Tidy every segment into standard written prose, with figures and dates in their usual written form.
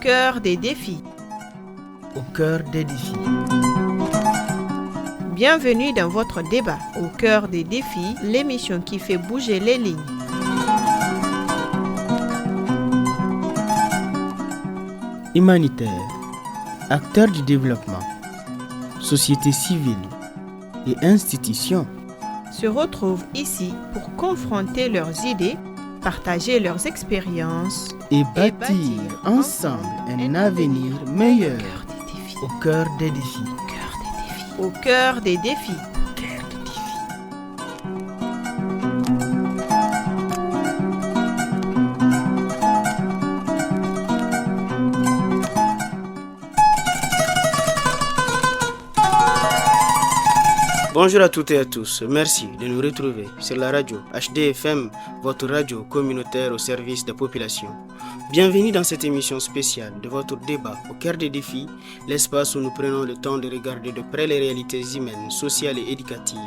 cœur des défis. Au cœur des défis. Bienvenue dans votre débat Au cœur des défis, l'émission qui fait bouger les lignes. Humanitaire, acteurs du développement, société civile et institutions se retrouvent ici pour confronter leurs idées, partager leurs expériences et bâtir ensemble un avenir meilleur. Au cœur des défis. Au cœur des défis. Bonjour à toutes et à tous, merci de nous retrouver sur la radio HDFM, votre radio communautaire au service des populations. Bienvenue dans cette émission spéciale de votre débat au cœur des défis, l'espace où nous prenons le temps de regarder de près les réalités humaines, sociales et éducatives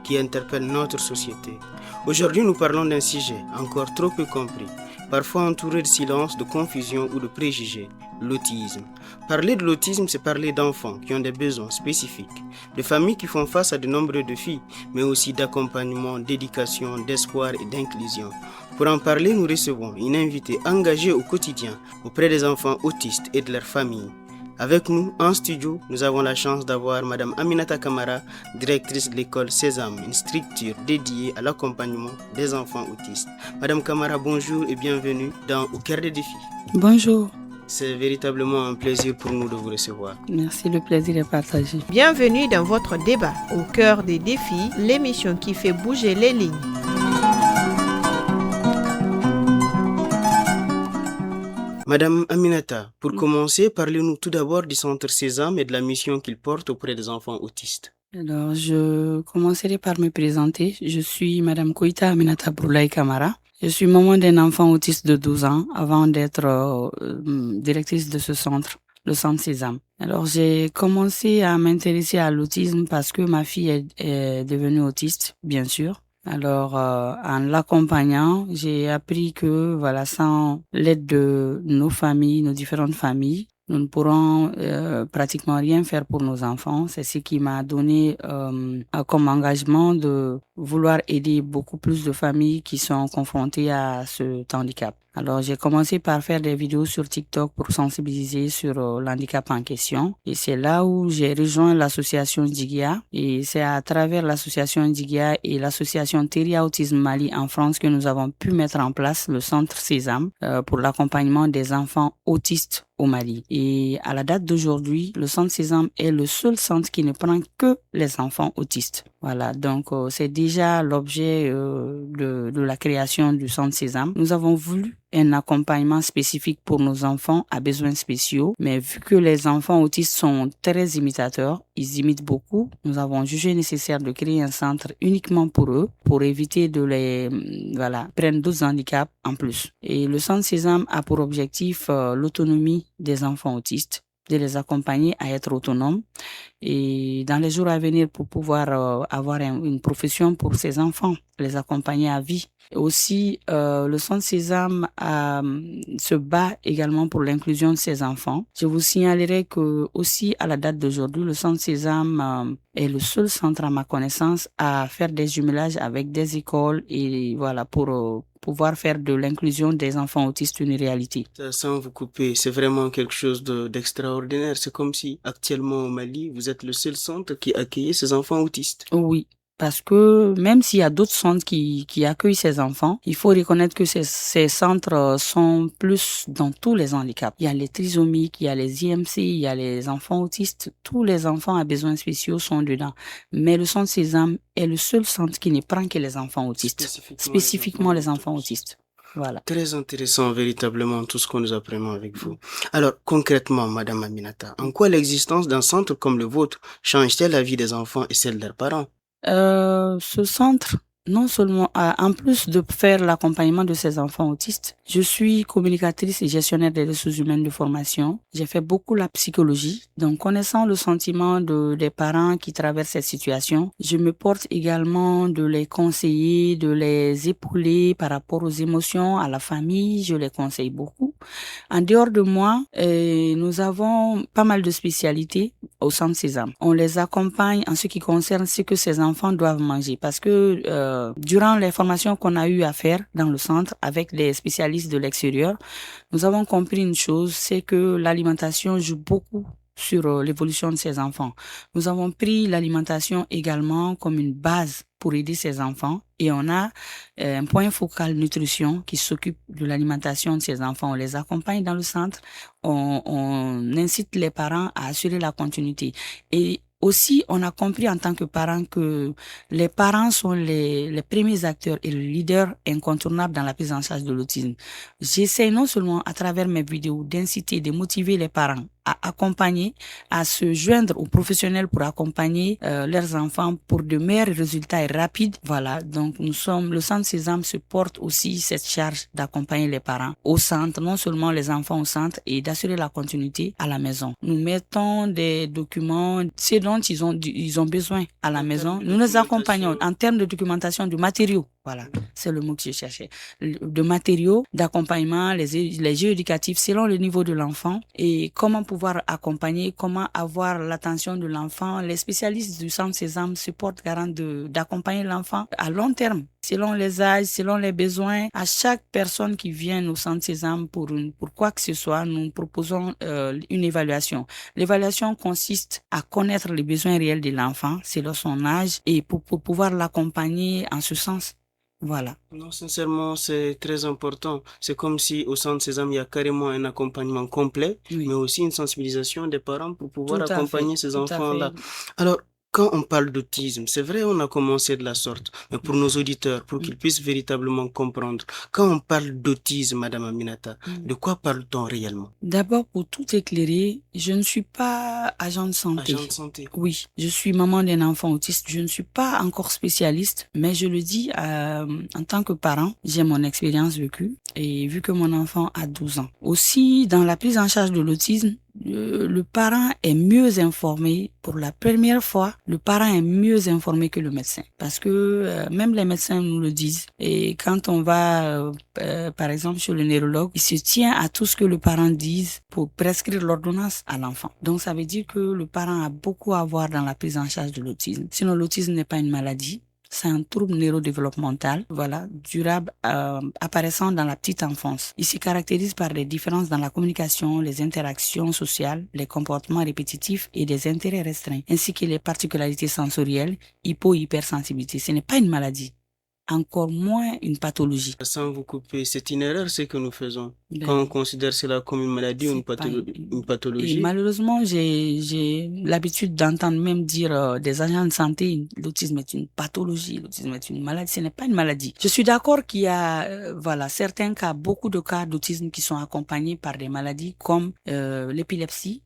qui interpellent notre société. Aujourd'hui, nous parlons d'un sujet encore trop peu compris, parfois entouré de silence, de confusion ou de préjugés, l'autisme. Parler de l'autisme, c'est parler d'enfants qui ont des besoins spécifiques, de familles qui font face à de nombreux défis, mais aussi d'accompagnement, d'éducation, d'espoir et d'inclusion. Pour en parler, nous recevons une invitée engagée au quotidien auprès des enfants autistes et de leurs familles. Avec nous, en studio, nous avons la chance d'avoir Madame Aminata Kamara, directrice de l'école Sésame, une structure dédiée à l'accompagnement des enfants autistes. Madame Kamara, bonjour et bienvenue dans Au cœur des défis. Bonjour. C'est véritablement un plaisir pour nous de vous recevoir. Merci, le plaisir est partagé. Bienvenue dans votre débat Au cœur des défis, l'émission qui fait bouger les lignes. Madame Aminata, pour commencer, parlez-nous tout d'abord du Centre Sésame et de la mission qu'il porte auprès des enfants autistes. Alors, je commencerai par me présenter. Je suis Madame Koïta Aminata Broulaye Kamara. Je suis maman d'un enfant autiste de 12 ans avant d'être directrice de ce centre, le Centre Sésame. Alors, j'ai commencé à m'intéresser à l'autisme parce que ma fille est devenue autiste, bien sûr. Alors, en l'accompagnant, j'ai appris que, sans l'aide de nos familles, nos différentes familles, nous ne pourrons pratiquement rien faire pour nos enfants. C'est ce qui m'a donné comme engagement de vouloir aider beaucoup plus de familles qui sont confrontées à ce handicap. Alors, j'ai commencé par faire des vidéos sur TikTok pour sensibiliser sur l'handicap en question. Et c'est là où j'ai rejoint l'association Digia. Et c'est à travers l'association Digia et l'association Teria Autisme Mali en France que nous avons pu mettre en place le centre Sésame pour l'accompagnement des enfants autistes au Mali. Et à la date d'aujourd'hui, le centre Sésame est le seul centre qui ne prend que les enfants autistes. Voilà, donc c'est déjà l'objet de la création du centre Sésame. Nous avons voulu un accompagnement spécifique pour nos enfants à besoins spéciaux, mais vu que les enfants autistes sont très imitateurs, ils imitent beaucoup, nous avons jugé nécessaire de créer un centre uniquement pour eux, pour éviter de les prendre d'autres handicaps en plus. Et le centre Sésame a pour objectif l'autonomie des enfants autistes, de les accompagner à être autonomes et dans les jours à venir pour pouvoir avoir une profession pour ces enfants, les accompagner à vie. Et aussi, le centre Sésame se bat également pour l'inclusion de ces enfants. Je vous signalerai que aussi à la date d'aujourd'hui, le centre Sésame est le seul centre à ma connaissance à faire des jumelages avec des écoles et pour pouvoir faire de l'inclusion des enfants autistes une réalité. Sans vous couper, c'est vraiment quelque chose d'extraordinaire. C'est comme si actuellement au Mali, vous êtes le seul centre qui accueille ces enfants autistes. Oui. Parce que même s'il y a d'autres centres qui accueillent ces enfants, il faut reconnaître que ces centres sont plus dans tous les handicaps. Il y a les trisomiques, il y a les IMC, il y a les enfants autistes. Tous les enfants à besoins spéciaux sont dedans. Mais le centre Sésame est le seul centre qui ne prend que les enfants autistes. Spécifiquement les enfants autistes. Voilà. Très intéressant, véritablement, tout ce que nous apprenons avec vous. Alors, concrètement, Madame Aminata, en quoi l'existence d'un centre comme le vôtre change-t-elle la vie des enfants et celle de leurs parents? Ce centre non seulement, en plus de faire l'accompagnement de ces enfants autistes, je suis communicatrice et gestionnaire des ressources humaines de formation. J'ai fait beaucoup la psychologie. Donc, connaissant le sentiment des parents qui traversent cette situation, je me porte également de les conseiller, de les épauler par rapport aux émotions, à la famille. Je les conseille beaucoup. En dehors de moi, nous avons pas mal de spécialités au centre Sésame. On les accompagne en ce qui concerne ce que ces enfants doivent manger parce que durant les formations qu'on a eu à faire dans le centre avec des spécialistes de l'extérieur, nous avons compris une chose, c'est que l'alimentation joue beaucoup sur l'évolution de ces enfants. Nous avons pris l'alimentation également comme une base pour aider ces enfants et on a un point focal nutrition qui s'occupe de l'alimentation de ces enfants. On les accompagne dans le centre, on incite les parents à assurer la continuité et aussi, on a compris en tant que parents que les parents sont les premiers acteurs et le leader incontournable dans la prise en charge de l'autisme. J'essaie non seulement à travers mes vidéos d'inciter, de motiver les parents à accompagner, à se joindre aux professionnels pour accompagner leurs enfants pour de meilleurs résultats et rapides. Voilà, donc le centre Sésame se porte aussi cette charge d'accompagner les parents au centre, non seulement les enfants au centre et d'assurer la continuité à la maison. Nous mettons des documents, ce dont ils ont besoin à la maison. Nous les accompagnons en termes de documentation de matériaux. Voilà, c'est le mot que je cherchais. De matériaux, d'accompagnement, les jeux éducatifs selon le niveau de l'enfant et comment pouvoir accompagner, comment avoir l'attention de l'enfant. Les spécialistes du centre Sésame se portent garant d'accompagner l'enfant à long terme, selon les âges, selon les besoins. À chaque personne qui vient au centre Sésame pour quoi que ce soit, nous proposons une évaluation. L'évaluation consiste à connaître les besoins réels de l'enfant selon son âge et pour pouvoir l'accompagner en ce sens. Voilà. Non, sincèrement, c'est très important. C'est comme si au centre Sésame, il y a carrément un accompagnement complet, Oui. mais aussi une sensibilisation des parents pour pouvoir Tout à accompagner fait, ces tout à enfants-là. fait. Alors, quand on parle d'autisme, c'est vrai, on a commencé de la sorte, mais pour nos auditeurs, pour qu'ils puissent véritablement comprendre, quand on parle d'autisme, Madame Aminata, de quoi parle-t-on réellement? D'abord, pour tout éclairer, je ne suis pas agent de santé. Agent de santé. Oui, je suis maman d'un enfant autiste. Je ne suis pas encore spécialiste, mais je le dis en tant que parent, j'ai mon expérience vécue et vu que mon enfant a 12 ans. Aussi, dans la prise en charge de l'autisme, le parent est mieux informé. Pour la première fois, le parent est mieux informé que le médecin. Parce que même les médecins nous le disent. Et quand on va, par exemple, chez le neurologue, il se tient à tout ce que le parent dise pour prescrire l'ordonnance à l'enfant. Donc, ça veut dire que le parent a beaucoup à voir dans la prise en charge de l'autisme. Sinon, l'autisme n'est pas une maladie. C'est un trouble neurodéveloppemental, durable, apparaissant dans la petite enfance. Il se caractérise par des différences dans la communication, les interactions sociales, les comportements répétitifs et des intérêts restreints, ainsi que les particularités sensorielles, hypersensibilité. Ce n'est pas une maladie, encore moins une pathologie. Sans vous couper, c'est une erreur ce que nous faisons. Quand on considère cela comme une maladie ou une pathologie. Et malheureusement, j'ai l'habitude d'entendre même dire des agents de santé, l'autisme est une pathologie, l'autisme est une maladie. Ce n'est pas une maladie. Je suis d'accord qu'il y a certains cas, beaucoup de cas d'autisme qui sont accompagnés par des maladies comme l'épilepsie.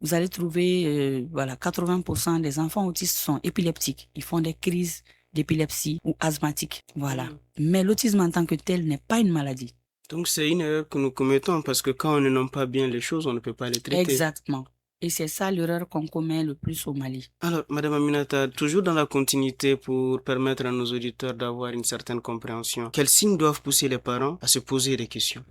Vous allez trouver 80% des enfants autistes sont épileptiques. Ils font des crises d'épilepsie ou asthmatique. Voilà. Mais l'autisme en tant que tel n'est pas une maladie. Donc c'est une erreur que nous commettons parce que quand on ne nomme pas bien les choses, on ne peut pas les traiter. Exactement. Et c'est ça l'erreur qu'on commet le plus au Mali. Alors, Madame Aminata, toujours dans la continuité pour permettre à nos auditeurs d'avoir une certaine compréhension, quels signes doivent pousser les parents à se poser des questions?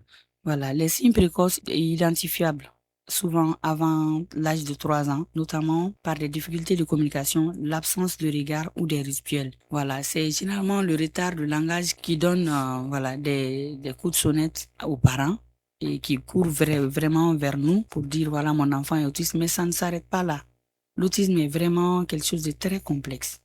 Voilà, les signes précoces et identifiables. Souvent avant l'âge de 3 ans, notamment par des difficultés de communication, l'absence de regard ou des rituels. Voilà, c'est généralement le retard de langage qui donne des coups de sonnette aux parents et qui courent vraiment vers nous pour dire voilà mon enfant est autiste, mais ça ne s'arrête pas là. L'autisme est vraiment quelque chose de très complexe.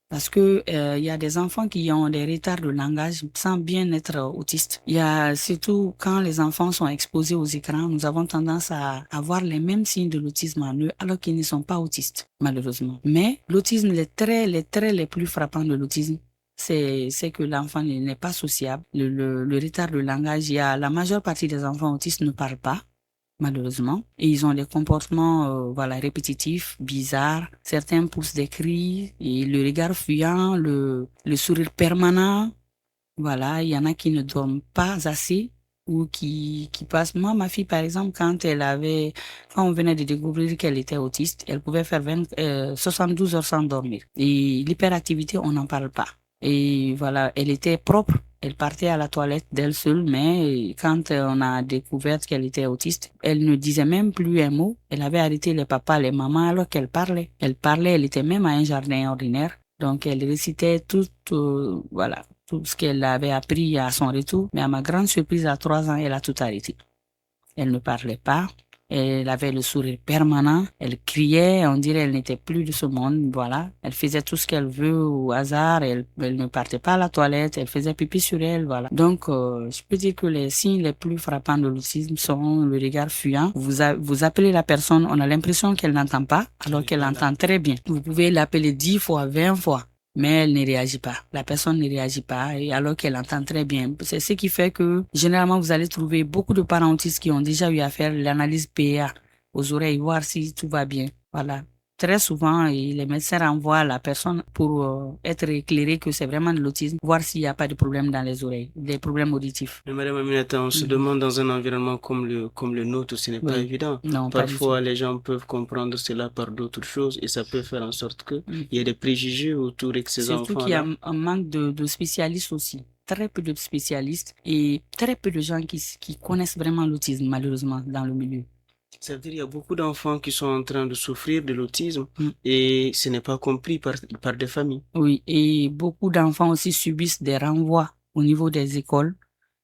Parce que il y a des enfants qui ont des retards de langage sans bien être autistes. Il y a surtout quand les enfants sont exposés aux écrans, nous avons tendance à avoir les mêmes signes de l'autisme en eux alors qu'ils ne sont pas autistes, malheureusement. Mais l'autisme, les traits les plus frappants de l'autisme, c'est que l'enfant n'est pas sociable. Le retard de langage, la majeure partie des enfants autistes ne parlent pas. malheureusement. Et ils ont des comportements répétitifs, bizarres. Certains poussent des cris, et le regard fuyant, le sourire permanent. Voilà, il y en a qui ne dorment pas assez ou qui passent. Moi, ma fille, par exemple, quand on venait de découvrir qu'elle était autiste, elle pouvait faire 72 heures sans dormir. Et l'hyperactivité, on n'en parle pas. Et voilà, elle était propre. Elle partait à la toilette d'elle seule, mais quand on a découvert qu'elle était autiste, elle ne disait même plus un mot. Elle avait arrêté les papas, les mamans, alors qu'elle parlait. Elle était même à un jardin ordinaire. Donc, elle récitait tout ce qu'elle avait appris à son retour. Mais à ma grande surprise, à 3 ans, elle a tout arrêté. Elle ne parlait pas. Elle avait le sourire permanent. Elle criait. On dirait qu'elle n'était plus de ce monde. Voilà. Elle faisait tout ce qu'elle veut au hasard. Elle ne partait pas à la toilette. Elle faisait pipi sur elle. Voilà. Donc, je peux dire que les signes les plus frappants de l'autisme sont le regard fuyant. Vous appelez la personne, on a l'impression qu'elle n'entend pas, alors qu'elle entend très bien. Vous pouvez l'appeler 10 fois, 20 fois. Mais elle ne réagit pas. La personne ne réagit pas, et alors qu'elle entend très bien. C'est ce qui fait que, généralement, vous allez trouver beaucoup de parents autistes qui ont déjà eu à faire l'analyse PA aux oreilles, voir si tout va bien. Voilà. Très souvent, les médecins renvoient la personne pour être éclairé que c'est vraiment de l'autisme, voir s'il n'y a pas de problème dans les oreilles, des problèmes auditifs. Mais Madame Aminata, on se demande dans un environnement comme le nôtre, ce n'est pas évident. Non, parfois, les gens peuvent comprendre cela par d'autres choses et ça peut faire en sorte qu'il y ait des préjugés autour de ces enfants-là. Surtout qu'il y a un manque de spécialistes aussi. Très peu de spécialistes et très peu de gens qui connaissent vraiment l'autisme, malheureusement, dans le milieu. Ça veut dire qu'il y a beaucoup d'enfants qui sont en train de souffrir de l'autisme et ce n'est pas compris par des familles. Oui, et beaucoup d'enfants aussi subissent des renvois au niveau des écoles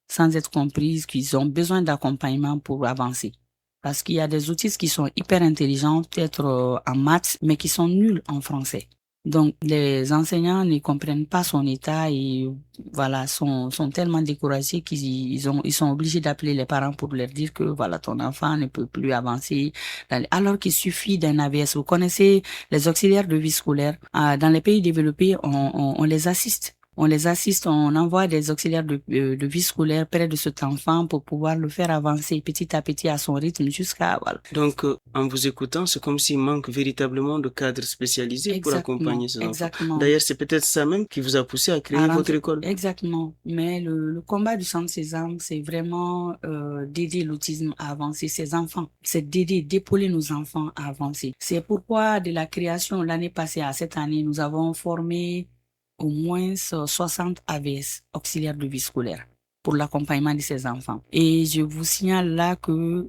sans être compris qu'ils ont besoin d'accompagnement pour avancer. Parce qu'il y a des autistes qui sont hyper intelligents, peut-être en maths, mais qui sont nuls en français. Donc, les enseignants ne comprennent pas son état et voilà, sont tellement découragés qu'ils sont obligés d'appeler les parents pour leur dire que voilà, ton enfant ne peut plus avancer. Alors qu'il suffit d'un AVS. Vous connaissez les auxiliaires de vie scolaire. Dans les pays développés, on les assiste. On envoie des auxiliaires de vie scolaire près de cet enfant pour pouvoir le faire avancer petit à petit à son rythme jusqu'à... Voilà. Donc, en vous écoutant, c'est comme s'il manque véritablement de cadres spécialisés pour accompagner ces enfants. Exactement. D'ailleurs, c'est peut-être ça même qui vous a poussé à créer votre école. Exactement. Mais le combat du Centre Sésame, c'est vraiment d'aider l'autisme à avancer, ses enfants. C'est d'épauler nos enfants à avancer. C'est pourquoi de la création l'année passée à cette année, nous avons formé au moins 60 AVS, auxiliaires de vie scolaire, pour l'accompagnement de ces enfants. Et je vous signale là que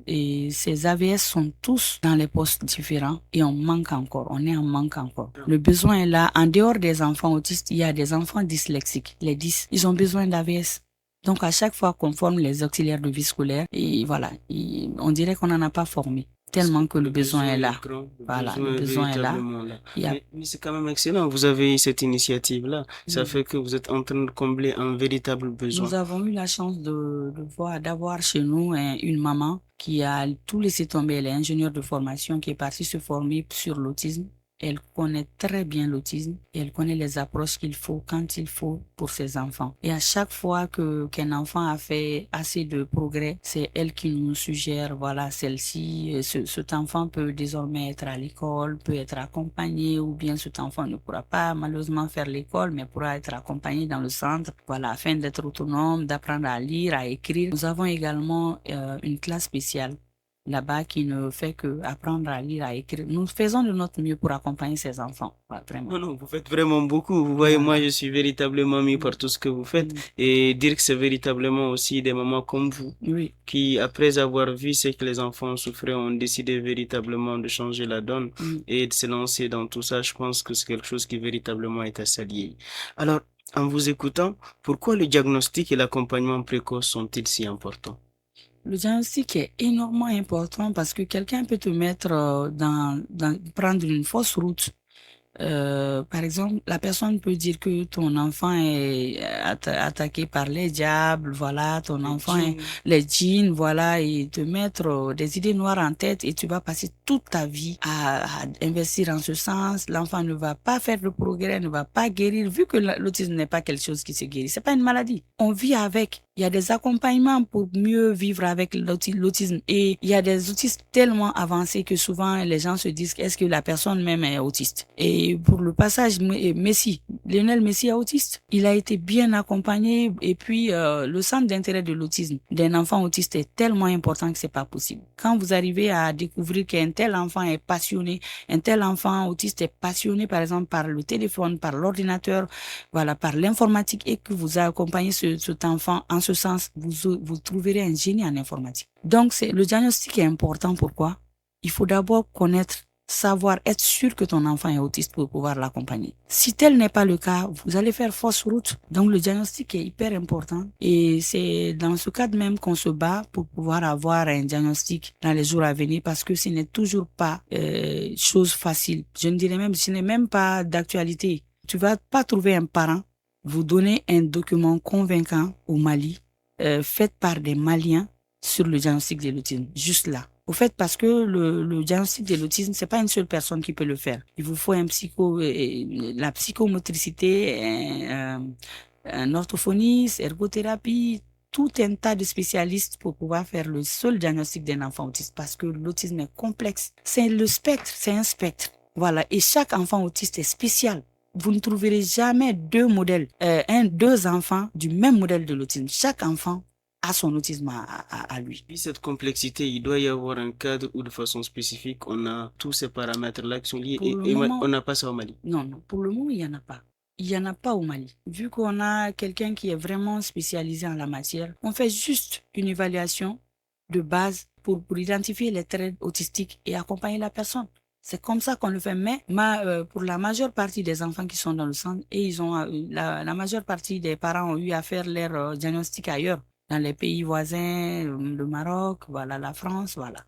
ces AVS sont tous dans les postes différents et on est en manque encore. Le besoin est là. En dehors des enfants autistes, il y a des enfants dyslexiques. Les 10, ils ont besoin d'AVS. Donc à chaque fois qu'on forme les auxiliaires de vie scolaire, et voilà, on dirait qu'on n'en a pas formé. Tellement que le besoin est là. Voilà, le besoin est là. Mais c'est quand même excellent. Vous avez eu cette initiative-là. Ça fait que vous êtes en train de combler un véritable besoin. Nous avons eu la chance d'avoir chez nous une maman qui a tout laissé tomber. Elle est ingénieure de formation qui est partie se former sur l'autisme. Elle connaît très bien l'autisme et elle connaît les approches qu'il faut quand il faut pour ses enfants. Et à chaque fois qu'un enfant a fait assez de progrès, c'est elle qui nous suggère, voilà, celle-ci, cet enfant peut désormais être à l'école, peut être accompagné, ou bien cet enfant ne pourra pas malheureusement faire l'école, mais pourra être accompagné dans le centre, voilà, afin d'être autonome, d'apprendre à lire, à écrire. Nous avons également une classe spéciale là-bas qui ne fait que apprendre à lire, à écrire. Nous faisons de notre mieux pour accompagner ces enfants. Ouais, vraiment. Non, vous faites vraiment beaucoup. Vous voyez, moi, je suis véritablement mis par tout ce que vous faites. Et dire que c'est véritablement aussi des mamans comme vous qui, après avoir vu ce que les enfants souffraient, ont décidé véritablement de changer la donne et de se lancer dans tout ça. Je pense que c'est quelque chose qui véritablement est à saluer. Alors, en vous écoutant, pourquoi le diagnostic et l'accompagnement précoce sont-ils si importants? Le diagnostic est énormément important parce que quelqu'un peut te mettre prendre une fausse route. Par exemple, la personne peut dire que ton enfant est attaqué par les diables, voilà, ton enfant est les djinns, voilà, et te mettre des idées noires en tête et tu vas passer toute ta vie à investir en ce sens. L'enfant ne va pas faire de progrès, ne va pas guérir, vu que l'autisme n'est pas quelque chose qui se guérit. C'est pas une maladie. On vit avec. Il y a des accompagnements pour mieux vivre avec l'autisme. Et il y a des autistes tellement avancés que souvent les gens se disent est-ce que la personne même est autiste. Et pour le passage, Messi, Lionel Messi est autiste. Il a été bien accompagné et puis le centre d'intérêt de l'autisme d'un enfant autiste est tellement important que c'est pas possible. Quand vous arrivez à découvrir qu'un tel enfant est passionné, un tel enfant autiste est passionné par exemple par le téléphone, par l'ordinateur, voilà, par l'informatique et que vous accompagnez cet enfant en ce sens, vous trouverez un génie en informatique. Donc, le diagnostic est important. Pourquoi? Il faut d'abord connaître, savoir, être sûr que ton enfant est autiste pour pouvoir l'accompagner. Si tel n'est pas le cas, vous allez faire fausse route. Donc, le diagnostic est hyper important et c'est dans ce cadre même qu'on se bat pour pouvoir avoir un diagnostic dans les jours à venir parce que ce n'est toujours pas chose facile. Je ne dirais même, ce n'est même pas d'actualité. Tu vas pas trouver un parent vous donner un document convaincant au Mali fait par des Maliens sur le diagnostic de l'autisme, juste là. Au fait, parce que le diagnostic de l'autisme, c'est pas une seule personne qui peut le faire. Il vous faut la psychomotricité, un orthophoniste, ergothérapie, tout un tas de spécialistes pour pouvoir faire le seul diagnostic d'un enfant autiste parce que l'autisme est complexe. C'est le spectre, c'est un spectre. Voilà. Et chaque enfant autiste est spécial. Vous ne trouverez jamais deux modèles, deux enfants du même modèle de l'autisme. Chaque enfant a son autisme à lui. Puis cette complexité, il doit y avoir un cadre où de façon spécifique, on a tous ces paramètres-là qui sont liés et on n'a pas ça au Mali. Non, pour le moment, il n'y en a pas. Il n'y en a pas au Mali. Vu qu'on a quelqu'un qui est vraiment spécialisé en la matière, on fait juste une évaluation de base pour identifier les traits autistiques et accompagner la personne. C'est comme ça qu'on le fait. Mais pour la majeure partie des enfants qui sont dans le centre, et ils ont la majeure partie des parents ont eu à faire leur diagnostic ailleurs, dans les pays voisins, le Maroc, voilà, la France, voilà.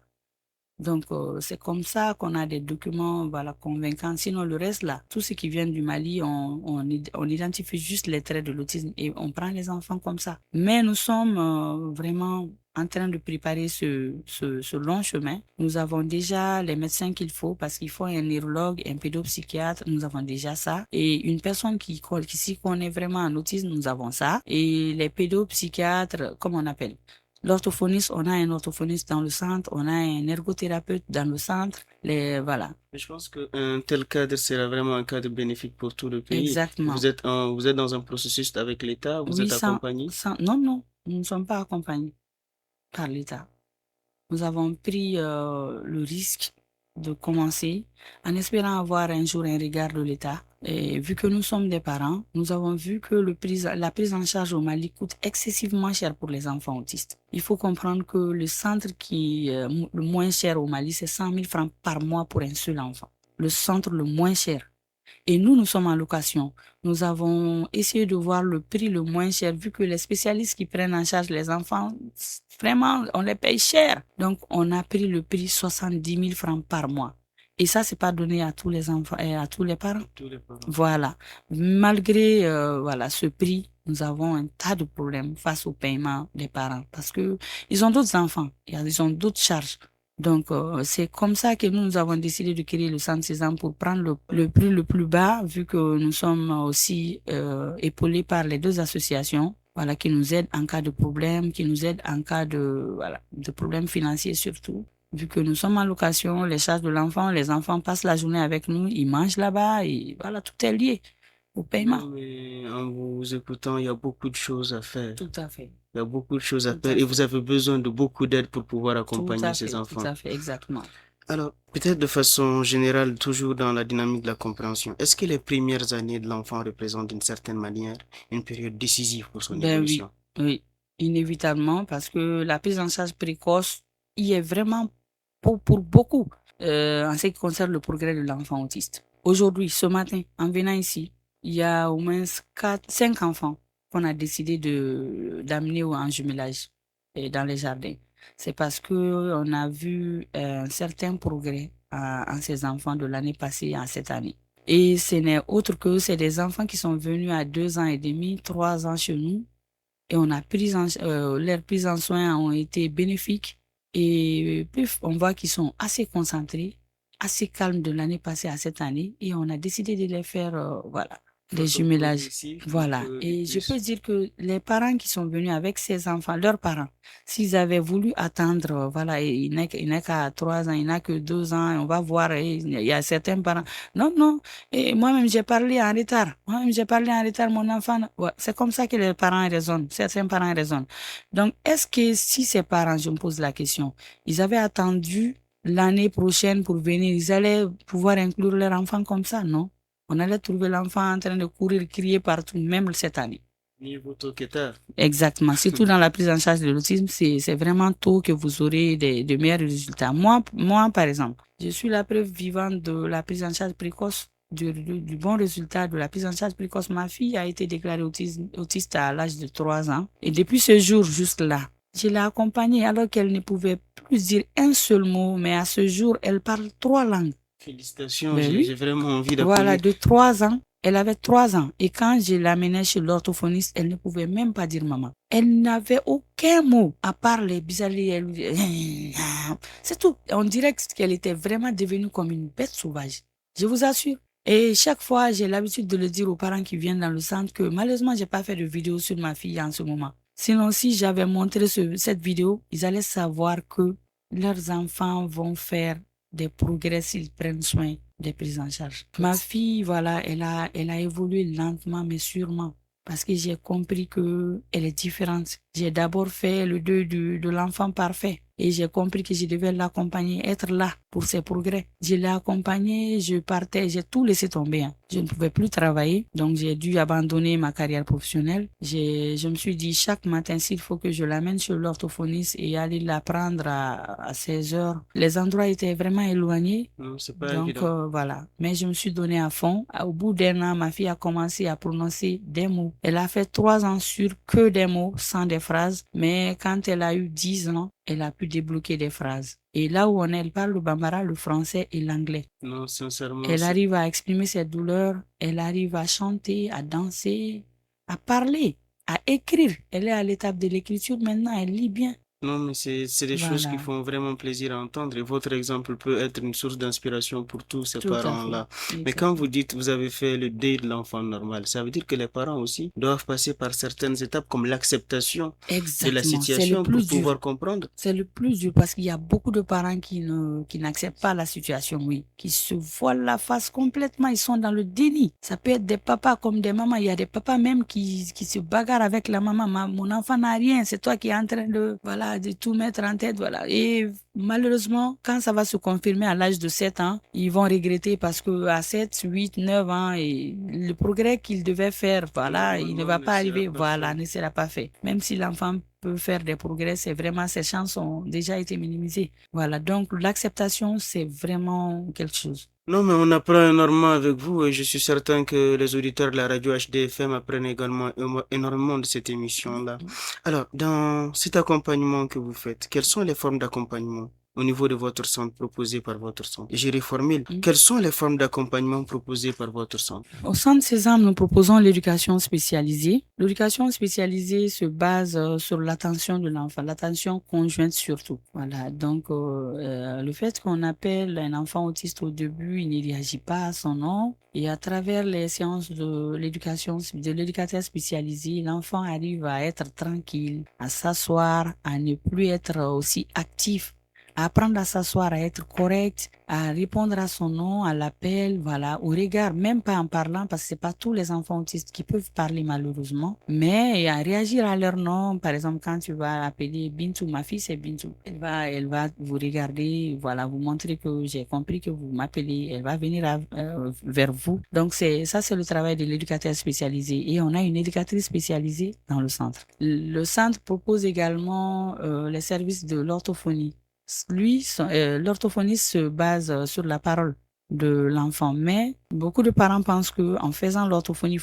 Donc, c'est comme ça qu'on a des documents convaincants. Sinon, le reste, là, tout ce qui vient du Mali, on identifie juste les traits de l'autisme et on prend les enfants comme ça. Mais nous sommes vraiment en train de préparer ce long chemin. Nous avons déjà les médecins qu'il faut parce qu'il faut un neurologue, un pédopsychiatre, nous avons déjà ça. Et une personne qui s'y connaît vraiment en autisme, nous avons ça. Et les pédopsychiatres, comment on appelle? L'orthophoniste, on a un orthophoniste dans le centre, on a un ergothérapeute dans le centre, voilà. Je pense qu'un tel cadre sera vraiment un cadre bénéfique pour tout le pays. Exactement. Vous êtes dans un processus avec l'État, vous êtes accompagné? Non, nous ne sommes pas accompagnés par l'État. Nous avons pris le risque de commencer en espérant avoir un jour un regard de l'État. Et vu que nous sommes des parents, nous avons vu que la prise en charge au Mali coûte excessivement cher pour les enfants autistes. Il faut comprendre que le centre qui est le moins cher au Mali, c'est 100 000 francs par mois pour un seul enfant. Le centre le moins cher. Et nous sommes en location. Nous avons essayé de voir le prix le moins cher, vu que les spécialistes qui prennent en charge les enfants, vraiment, on les paye cher. Donc, on a pris le prix 70 000 francs par mois. Et ça, c'est pas donné à tous les enfants et à tous les parents. Voilà. Malgré ce prix, nous avons un tas de problèmes face au paiement des parents parce que ils ont d'autres enfants, ils ont d'autres charges. Donc, c'est comme ça que nous avons décidé de créer le centre Sésame pour prendre le prix le plus bas, vu que nous sommes aussi épaulés par les deux associations, qui nous aident en cas de problème, qui nous aident en cas de problèmes financiers surtout. Vu que nous sommes en location, les charges de l'enfant, les enfants passent la journée avec nous, ils mangent là-bas et voilà, tout est lié au paiement. Non, mais en vous écoutant, il y a beaucoup de choses à faire. Tout à fait. Il y a beaucoup de choses à faire et vous avez besoin de beaucoup d'aide pour pouvoir accompagner ces enfants. Tout à fait, exactement. Alors, peut-être de façon générale, toujours dans la dynamique de la compréhension, est-ce que les premières années de l'enfant représentent d'une certaine manière une période décisive pour son évolution? Oui, inévitablement, parce que la prise en charge précoce y est vraiment pour beaucoup en ce qui concerne le progrès de l'enfant autiste. Aujourd'hui, ce matin, en venant ici, il y a au moins 5 enfants qu'on a décidé d'amener en jumelage dans les jardins. C'est parce qu'on a vu un certain progrès en ces enfants de l'année passée à cette année. Et ce n'est autre que c'est des enfants qui sont venus à 2 ans et demi, 3 ans chez nous. Et on a leur prise en soin ont été bénéfiques. Et puis, on voit qu'ils sont assez concentrés, assez calmes de l'année passée à cette année. Et on a décidé de les faire, des jumelages. Voilà. Et je peux dire que les parents qui sont venus avec ces enfants, leurs parents, s'ils avaient voulu attendre, voilà, il n'est qu'à 3 ans, il n'a que 2 ans, on va voir, il y a certains parents. Non, non. Et moi-même, j'ai parlé en retard. Mon enfant. Ouais, c'est comme ça que les parents raisonnent. Certains parents raisonnent. Donc, est-ce que si ces parents, je me pose la question, ils avaient attendu l'année prochaine pour venir, ils allaient pouvoir inclure leur enfant comme ça? Non. On allait trouver l'enfant en train de courir, crier partout, même cette année. Niveau tôt que tard. Exactement. Surtout dans la prise en charge de l'autisme, c'est vraiment tôt que vous aurez de meilleurs résultats. Moi, par exemple, je suis la preuve vivante de la prise en charge précoce, du bon résultat de la prise en charge précoce. Ma fille a été déclarée autiste à l'âge de 3 ans. Et depuis ce jour jusque-là, je l'ai accompagnée alors qu'elle ne pouvait plus dire un seul mot, mais à ce jour, elle parle 3 langues. Félicitations, j'ai vraiment envie d'appeler. Voilà, de 3 ans. Elle avait 3 ans. Et quand je l'amenais chez l'orthophoniste, elle ne pouvait même pas dire maman. Elle n'avait aucun mot à part les bisali. C'est tout. On dirait qu'elle était vraiment devenue comme une bête sauvage. Je vous assure. Et chaque fois, j'ai l'habitude de le dire aux parents qui viennent dans le centre que malheureusement, j'ai pas fait de vidéo sur ma fille en ce moment. Sinon, si j'avais montré cette vidéo, ils allaient savoir que leurs enfants vont faire des progrès s'ils prennent soin des prises en charge. Ma fille, voilà, elle a évolué lentement mais sûrement parce que j'ai compris que elle est différente. J'ai d'abord fait le deuil de l'enfant parfait et j'ai compris que je devais l'accompagner, être là pour ses progrès. Je l'ai accompagnée, je partais, j'ai tout laissé tomber. Je ne pouvais plus travailler, donc j'ai dû abandonner ma carrière professionnelle. Je me suis dit chaque matin, s'il faut que je l'amène chez l'orthophoniste et aller la prendre à 16 heures. Les endroits étaient vraiment éloignés. Non, c'est pas donc évident. voilà. Mais je me suis donné à fond. Au bout d'1 an, ma fille a commencé à prononcer des mots. Elle a fait 3 ans sur que des mots, sans des phrases. Mais quand elle a eu 10 ans, elle a pu débloquer des phrases. Et là où elle parle le bambara, le français et l'anglais. Non, sincèrement. Elle arrive à exprimer ses douleurs, elle arrive à chanter, à danser, à parler, à écrire. Elle est à l'étape de l'écriture maintenant, elle lit bien. Non, mais c'est des choses qui font vraiment plaisir à entendre et votre exemple peut être une source d'inspiration pour tous ces parents-là. Mais quand vous dites vous avez fait le deuil de l'enfant normal, ça veut dire que les parents aussi doivent passer par certaines étapes comme l'acceptation de la situation pour pouvoir comprendre. C'est le plus dur parce qu'il y a beaucoup de parents qui n'acceptent pas la situation, oui, qui se voilent la face complètement, ils sont dans le déni. Ça peut être des papas comme des mamans, il y a des papas même qui se bagarrent avec la maman. Mon enfant n'a rien, c'est toi qui es en train de tout mettre en tête, voilà. Et malheureusement, quand ça va se confirmer à l'âge de 7 ans, ils vont regretter parce que à 7, 8, 9 ans, et le progrès qu'ils devaient faire, voilà, il ne va pas arriver, voilà, ne sera pas fait. Même si l'enfant peut faire des progrès, c'est vraiment, ses chances ont déjà été minimisées. Voilà, donc l'acceptation, c'est vraiment quelque chose. Non, mais on apprend énormément avec vous et je suis certain que les auditeurs de la radio HDFM apprennent également énormément de cette émission-là. Alors, dans cet accompagnement que vous faites, quelles sont les formes d'accompagnement au niveau de votre centre proposé par votre centre? Je reformule. Quelles sont les formes d'accompagnement proposées par votre centre? Au centre Sésame, nous proposons l'éducation spécialisée. L'éducation spécialisée se base sur l'attention de l'enfant, l'attention conjointe surtout. Voilà. Donc, le fait qu'on appelle un enfant autiste au début, il ne réagit pas à son nom. Et à travers les séances de l'éducateur spécialisé, l'enfant arrive à être tranquille, à s'asseoir, à ne plus être aussi actif, à apprendre à s'asseoir, à être correct, à répondre à son nom, à l'appel, voilà, au regard, même pas en parlant, parce que c'est pas tous les enfants autistes qui peuvent parler malheureusement, mais à réagir à leur nom. Par exemple, quand tu vas appeler Bintou, ma fille c'est Bintou, elle va vous regarder, voilà, vous montrer que j'ai compris que vous m'appelez, elle va venir vers vous. Donc c'est le travail de l'éducateur spécialisé et on a une éducatrice spécialisée dans le centre. Le centre propose également les services de l'orthophonie. L'orthophoniste se base sur la parole de l'enfant, mais beaucoup de parents pensent que en faisant l'orthophonie,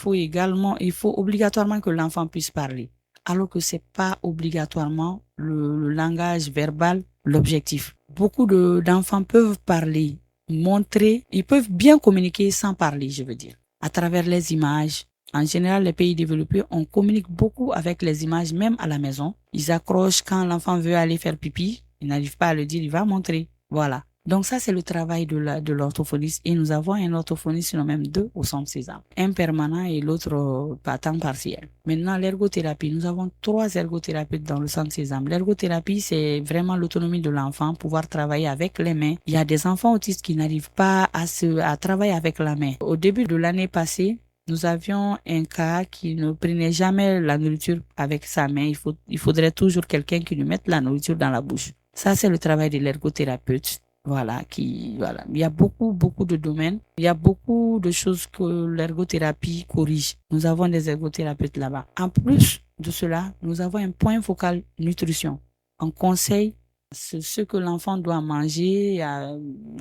il faut obligatoirement que l'enfant puisse parler, alors que c'est pas obligatoirement le langage verbal l'objectif. Beaucoup d'enfants peuvent parler, montrer, ils peuvent bien communiquer sans parler, je veux dire, à travers les images. En général, les pays développés, on communique beaucoup avec les images, même à la maison. Ils accrochent quand l'enfant veut aller faire pipi. Il n'arrive pas à le dire, il va montrer. Voilà. Donc ça, c'est le travail de l'orthophoniste. Et nous avons un orthophoniste, nous même 2 au centre Sésame. Un permanent et l'autre à temps partiel. Maintenant, l'ergothérapie. Nous avons 3 ergothérapeutes dans le centre Sésame. L'ergothérapie, c'est vraiment l'autonomie de l'enfant, pouvoir travailler avec les mains. Il y a des enfants autistes qui n'arrivent pas à travailler avec la main. Au début de l'année passée, nous avions un cas qui ne prenait jamais la nourriture avec sa main. Il faudrait toujours quelqu'un qui lui mette la nourriture dans la bouche. Ça, c'est le travail de l'ergothérapeute. Voilà. Il y a beaucoup de domaines. Il y a beaucoup de choses que l'ergothérapie corrige. Nous avons des ergothérapeutes là-bas. En plus de cela, nous avons un point focal nutrition. On conseille ce que l'enfant doit manger,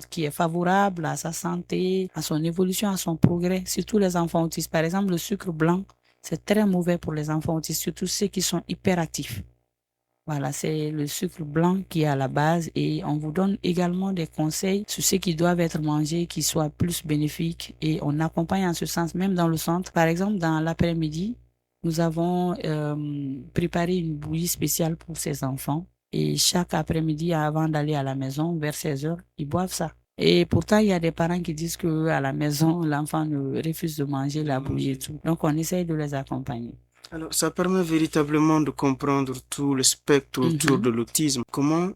qui est favorable à sa santé, à son évolution, à son progrès. Surtout les enfants autistes. Par exemple, le sucre blanc, c'est très mauvais pour les enfants autistes, surtout ceux qui sont hyperactifs. Voilà, c'est le sucre blanc qui est à la base et on vous donne également des conseils sur ce qui doivent être mangés qui soient plus bénéfiques et on accompagne en ce sens même dans le centre. Par exemple, dans l'après-midi, nous avons préparé une bouillie spéciale pour ces enfants et chaque après-midi, avant d'aller à la maison, vers 16 heures, ils boivent ça. Et pourtant, il y a des parents qui disent que à la maison, l'enfant refuse de manger la bouillie et tout. Donc, on essaye de les accompagner. Alors, ça permet véritablement de comprendre tout le spectre autour de l'autisme.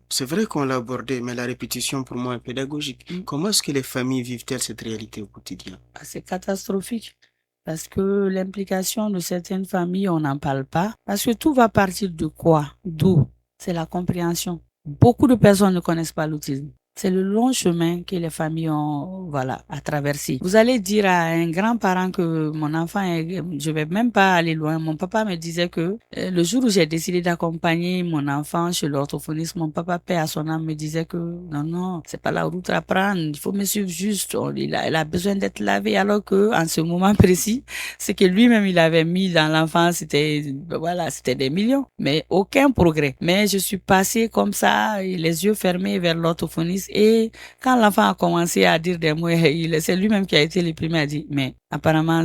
C'est vrai qu'on l'a abordé, mais la répétition pour moi est pédagogique. Comment est-ce que les familles vivent-elles cette réalité au quotidien? C'est catastrophique. Parce que l'implication de certaines familles, on n'en parle pas. Parce que tout va partir de quoi? D'où? C'est la compréhension. Beaucoup de personnes ne connaissent pas l'autisme. C'est le long chemin que les familles ont, à traverser. Vous allez dire à un grand-parent que mon enfant je vais même pas aller loin. Mon papa me disait que le jour où j'ai décidé d'accompagner mon enfant chez l'orthophoniste, mon papa, paix à son âme, me disait que non, c'est pas la route à prendre. Il faut me suivre juste. Elle a besoin d'être lavé. Alors que, en ce moment précis, c'est que lui-même, il avait mis dans l'enfant, c'était des millions. Mais aucun progrès. Mais je suis passée comme ça, les yeux fermés vers l'orthophoniste. Et quand l'enfant a commencé à dire des mots, c'est lui-même qui a été le premier à dire, mais apparemment,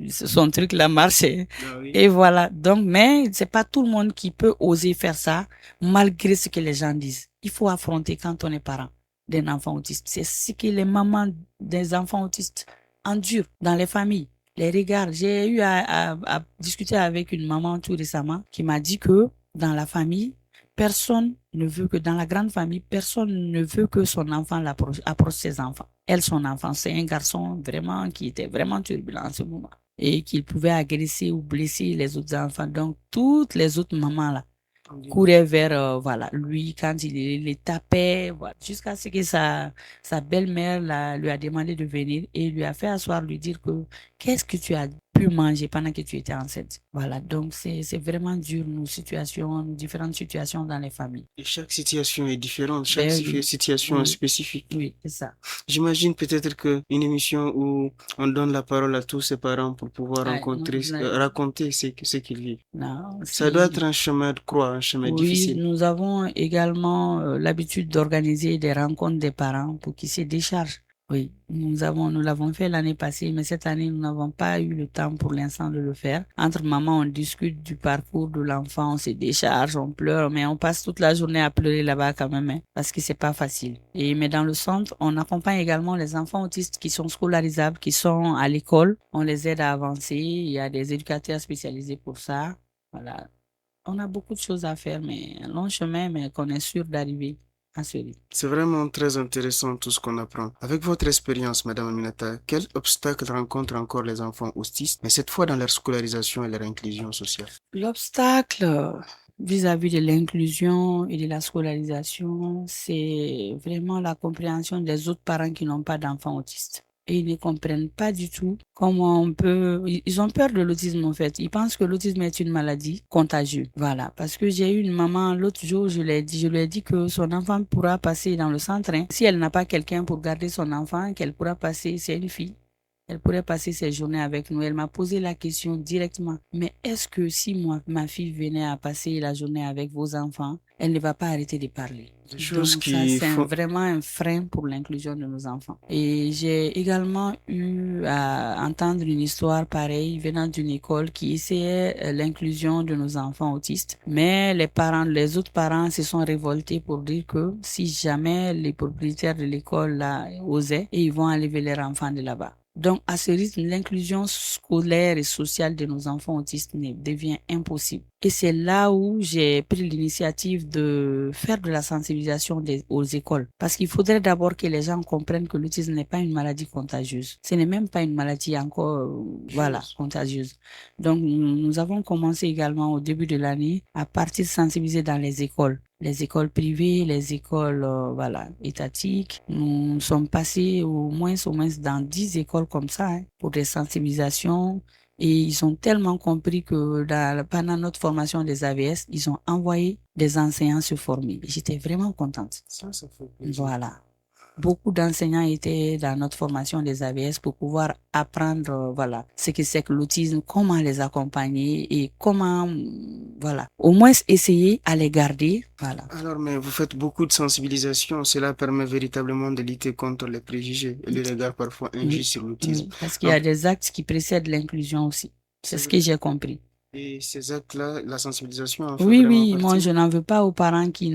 son truc là marché. Ah oui. Et voilà. Donc, mais c'est pas tout le monde qui peut oser faire ça, malgré ce que les gens disent. Il faut affronter quand on est parent d'un enfant autiste. C'est ce que les mamans des enfants autistes endurent dans les familles. Les regards. J'ai eu à discuter avec une maman tout récemment qui m'a dit que dans la famille, personne ne veut que, dans la grande famille, personne ne veut que son enfant approche ses enfants. Elle, son enfant, c'est un garçon vraiment qui était vraiment turbulent en ce moment et qu'il pouvait agresser ou blesser les autres enfants. Donc, toutes les autres mamans là couraient vers lui quand il les tapait, jusqu'à ce que sa belle-mère lui a demandé de venir et lui a fait asseoir, lui dire que qu'est-ce que tu as pu manger pendant que tu étais enceinte. Voilà, donc c'est vraiment dur, nos différentes situations dans les familles. Et chaque situation est différente, chaque situation est spécifique. Oui, c'est ça. J'imagine peut-être qu'une émission où on donne la parole à tous ses parents pour pouvoir raconter ce qu'ils vivent. Non, ça doit être un chemin de croix, un chemin difficile. Oui, nous avons également l'habitude d'organiser des rencontres des parents pour qu'ils se déchargent. Oui, nous l'avons fait l'année passée, mais cette année, nous n'avons pas eu le temps pour l'instant de le faire. Entre mamans, on discute du parcours de l'enfant, on se décharge, on pleure, mais on passe toute la journée à pleurer là-bas quand même, parce que c'est pas facile. Mais dans le centre, on accompagne également les enfants autistes qui sont scolarisables, qui sont à l'école. On les aide à avancer. Il y a des éducateurs spécialisés pour ça. Voilà. On a beaucoup de choses à faire, mais un long chemin, mais qu'on est sûr d'arriver. C'est vraiment très intéressant tout ce qu'on apprend. Avec votre expérience, Madame Aminata, quels obstacles rencontrent encore les enfants autistes, mais cette fois dans leur scolarisation et leur inclusion sociale? L'obstacle vis-à-vis de l'inclusion et de la scolarisation, c'est vraiment la compréhension des autres parents qui n'ont pas d'enfants autistes. Et ils ne comprennent pas du tout comment on peut... Ils ont peur de l'autisme en fait. Ils pensent que l'autisme est une maladie contagieuse. Voilà. Parce que j'ai eu une maman l'autre jour, je lui ai dit que son enfant pourra passer dans le centre. Si elle n'a pas quelqu'un pour garder son enfant, qu'elle pourra passer, c'est une fille. Elle pourrait passer ses journées avec nous. Elle m'a posé la question directement. Mais est-ce que si moi, ma fille venait à passer la journée avec vos enfants, elle ne va pas arrêter de parler? Des choses Donc ça, qui c'est font... vraiment un frein pour l'inclusion de nos enfants. Et j'ai également eu à entendre une histoire pareille venant d'une école qui essayait l'inclusion de nos enfants autistes. Mais les autres parents se sont révoltés pour dire que si jamais les propriétaires de l'école là osaient, et ils vont enlever leurs enfants de là-bas. Donc, à ce rythme, l'inclusion scolaire et sociale de nos enfants autistes devient impossible. Et c'est là où j'ai pris l'initiative de faire de la sensibilisation aux écoles. Parce qu'il faudrait d'abord que les gens comprennent que l'autisme n'est pas une maladie contagieuse. Ce n'est même pas une maladie encore, contagieuse. Donc, nous avons commencé également au début de l'année à partir de sensibiliser dans les écoles privées, les écoles étatiques. Nous sommes passés au moins dans 10 écoles comme ça pour des sensibilisations. Et ils ont tellement compris que pendant notre formation des AVS, ils ont envoyé des enseignants se former. J'étais vraiment contente. Ça fait plaisir. Voilà. Beaucoup d'enseignants étaient dans notre formation des AVS pour pouvoir apprendre, ce que c'est que l'autisme, comment les accompagner et comment, au moins essayer à les garder, voilà. Alors, mais vous faites beaucoup de sensibilisation. Cela permet véritablement de lutter contre les préjugés et le regard parfois injuste sur l'autisme. Parce qu'il y a des actes qui précèdent l'inclusion aussi. C'est ce que j'ai compris. Et ces actes-là, la sensibilisation en fait Oui, vraiment moi partie. je n'en veux pas aux parents qui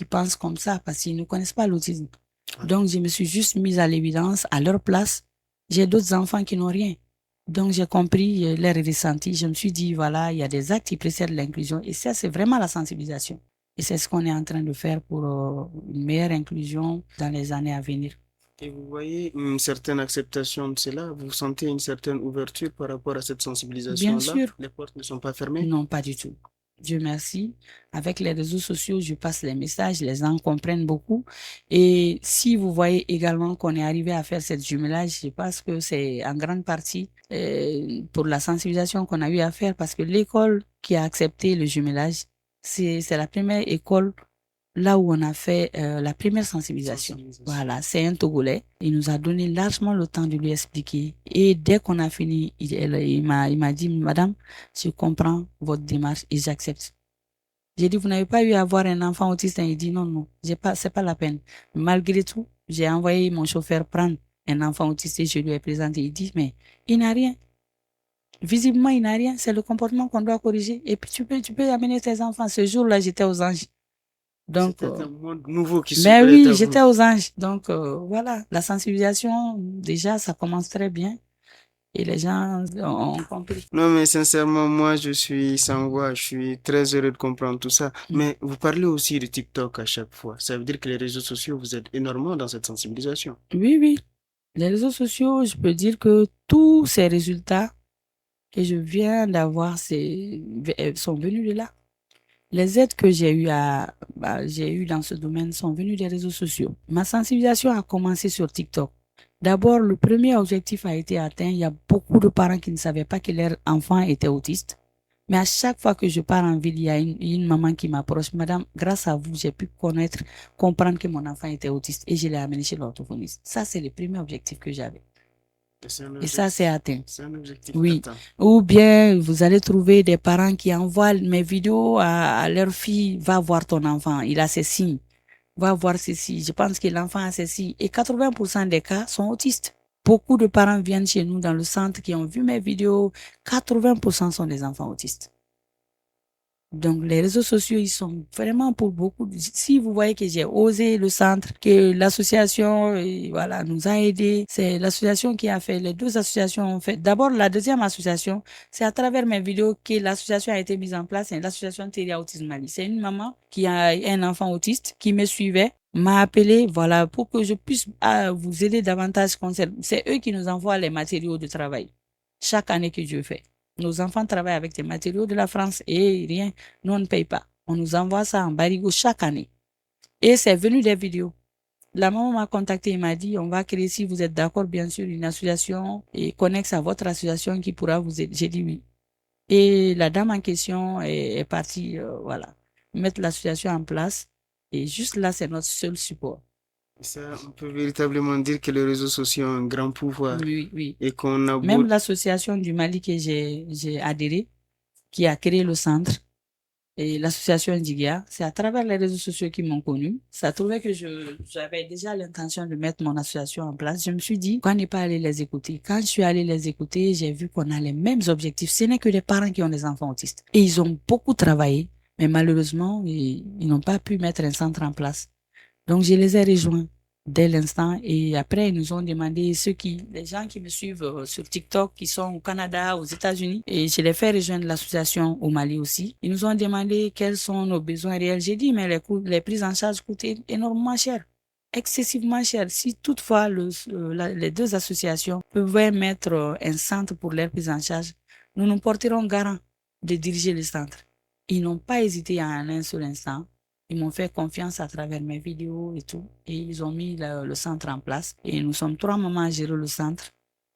pensent comme ça parce qu'ils ne connaissent pas l'autisme. Donc je me suis juste mise à l'évidence, à leur place. J'ai d'autres enfants qui n'ont rien. Donc j'ai compris leur ressenti. Je me suis dit, voilà, il y a des actes qui précèdent l'inclusion. Et ça, c'est vraiment la sensibilisation. Et c'est ce qu'on est en train de faire pour une meilleure inclusion dans les années à venir. Et vous voyez une certaine acceptation de cela, vous sentez une certaine ouverture par rapport à cette sensibilisation-là? Bien sûr. Les portes ne sont pas fermées? Non, pas du tout. Dieu merci. Avec les réseaux sociaux, je passe les messages, les gens comprennent beaucoup. Et si vous voyez également qu'on est arrivé à faire cette jumelage, je pense que c'est en grande partie pour la sensibilisation qu'on a eu à faire parce que l'école qui a accepté le jumelage, c'est la première école là où on a fait la première sensibilisation. Voilà, c'est un Togolais. Il nous a donné largement le temps de lui expliquer. Et dès qu'on a fini, il m'a dit, Madame, je comprends votre démarche et j'accepte. J'ai dit, vous n'avez pas eu à avoir un enfant autiste? Il dit, non, c'est pas la peine. Malgré tout, j'ai envoyé mon chauffeur prendre un enfant autiste et je lui ai présenté. Il dit, mais il n'a rien. Visiblement, il n'a rien. C'est le comportement qu'on doit corriger. Et puis, tu peux amener tes enfants. Ce jour-là, j'étais aux Anges. Donc, c'était un monde nouveau qui mais s'ouvrait oui, à vous. j'étais aux Anges. Donc, voilà, la sensibilisation, déjà, ça commence très bien. Et les gens ont compris. Non, mais sincèrement, moi, je suis sans voix. Je suis très heureux de comprendre tout ça. Mais vous parlez aussi de TikTok à chaque fois. Ça veut dire que les réseaux sociaux vous aident énormément dans cette sensibilisation. Oui. Les réseaux sociaux, je peux dire que tous ces résultats que je viens d'avoir sont venus de là. Les aides que j'ai eues dans ce domaine sont venues des réseaux sociaux. Ma sensibilisation a commencé sur TikTok. D'abord, le premier objectif a été atteint. Il y a beaucoup de parents qui ne savaient pas que leur enfant était autiste. Mais à chaque fois que je pars en ville, il y a une maman qui m'approche. Madame, grâce à vous, j'ai pu comprendre que mon enfant était autiste et je l'ai amené chez l'orthophoniste. Ça, c'est le premier objectif que j'avais. Et ça, c'est atteint. C'est un objectif Oui. atteint. Ou bien, vous allez trouver des parents qui envoient mes vidéos à leur fille. Va voir ton enfant, il a ces signes. Va voir ceci. Je pense que l'enfant a ceci. Et 80% des cas sont autistes. Beaucoup de parents viennent chez nous dans le centre qui ont vu mes vidéos. 80% sont des enfants autistes. Donc, les réseaux sociaux, ils sont vraiment pour beaucoup. Si vous voyez que j'ai osé le centre, que l'association, nous a aidés. C'est l'association qui a fait, les deux associations ont fait. D'abord, la deuxième association, c'est à travers mes vidéos que l'association a été mise en place. C'est l'association Teria Autisme Mali. C'est une maman qui a un enfant autiste qui me suivait, m'a appelé, pour que je puisse vous aider davantage. C'est eux qui nous envoient les matériaux de travail. Chaque année que je fais. Nos enfants travaillent avec des matériaux de la France et rien, nous on ne paye pas. On nous envoie ça en barigo chaque année. Et c'est venu des vidéos. La maman m'a contacté et m'a dit, on va créer, si vous êtes d'accord, bien sûr, une association et connexe à votre association qui pourra vous aider. J'ai dit oui. Et la dame en question est partie, mettre l'association en place. Et juste là, c'est notre seul support. Ça, on peut véritablement dire que les réseaux sociaux ont un grand pouvoir Oui, oui. et qu'on a Même beau... l'association du Mali que j'ai adhéré, qui a créé le centre, et l'association Indigia, c'est à travers les réseaux sociaux qu'ils m'ont connu. Ça trouvait que j'avais déjà l'intention de mettre mon association en place. Je me suis dit, pourquoi ne pas aller les écouter? Quand je suis allée les écouter, j'ai vu qu'on a les mêmes objectifs. Ce n'est que des parents qui ont des enfants autistes. Et ils ont beaucoup travaillé, mais malheureusement, ils n'ont pas pu mettre un centre en place. Donc, je les ai rejoints dès l'instant et après, ils nous ont demandé les gens qui me suivent sur TikTok, qui sont au Canada, aux États-Unis, et je les fais rejoindre l'association au Mali aussi. Ils nous ont demandé quels sont nos besoins réels. J'ai dit, mais les prises en charge coûtent énormément cher, excessivement cher. Si toutefois les deux associations pouvaient mettre un centre pour leur prise en charge, nous nous porterons garant de diriger le centre. Ils n'ont pas hésité à un seul instant. Ils m'ont fait confiance à travers mes vidéos et tout. Et ils ont mis le centre en place. Et nous sommes 3 mamans à gérer le centre.